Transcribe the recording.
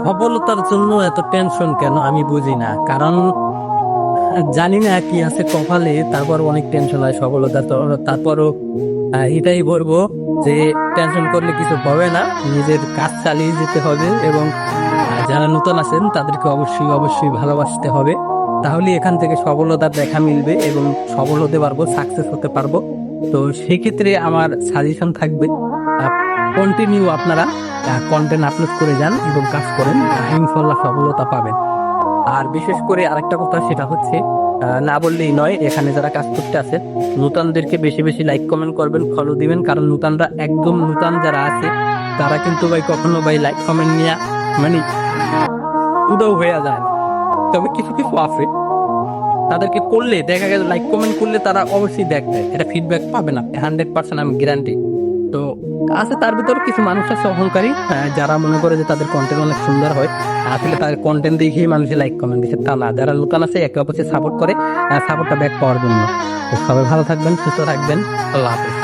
সফলতার জন্য এত টেনশন কেন আমি বুঝি না। কারণ জানি না কি আছে কপালে, তারপর অনেক টেনশন হয় সফলতা তো। তারপরও এটাই বলবো যে টেনশন করলে কিছু হবে না, নিজের কাজ চালিয়ে যেতে হবে। এবং যারা নতুন আছেন তাদেরকে অবশ্যই অবশ্যই ভালোবাসতে হবে, তাহলে এখান থেকে সফলতার দেখা মিলবে এবং সফল হতে পারবো, সাকসেস হতে পারবো। তো সেক্ষেত্রে আমার সাজেশন থাকবে, কন্টিনিউ আপনারা কন্টেন্ট আপলোড করে যান এবং কাজ করেন, ইনশাল্লাহ সফলতা পাবেন। আর বিশেষ করে আরেকটা কথা, সেটা হচ্ছে না বললেই নয়, এখানে যারা কাজ করতে আছে নূতনদেরকে বেশি বেশি লাইক কমেন্ট করবেন, ফলো দিবেন। কারণ নূতনরা, একদম নূতন যারা আছে তারা কিন্তু ভাই কখনো ভাই লাইক কমেন্ট নিয়ে মানে উদাও হয়ে যায় না। তবে কিছু কিছু আছে তাদেরকে করলে দেখা গেল, লাইক কমেন্ট করলে তারা অবশ্যই দেখবে, এটা ফিডব্যাক পাবেন আপনি 100%, আমি গ্যারান্টি। তো আছে তার ভিতরে কিছু মানুষ আছে অহংকারী, যারা মনে করে যে তাদের কন্টেন্ট অনেক সুন্দর হয়, আসলে তাদের কন্টেন্ট দেখেই মানুষের লাইক কমেন্ট দিচ্ছে, তা না। যারা নতুন আছে একে অপরকে সাপোর্ট করে, সাপোর্টটা ব্যাক পাওয়ার জন্য। তো সবাই ভালো থাকবেন, সুস্থ থাকবেন, আল্লাহ হাফেজ।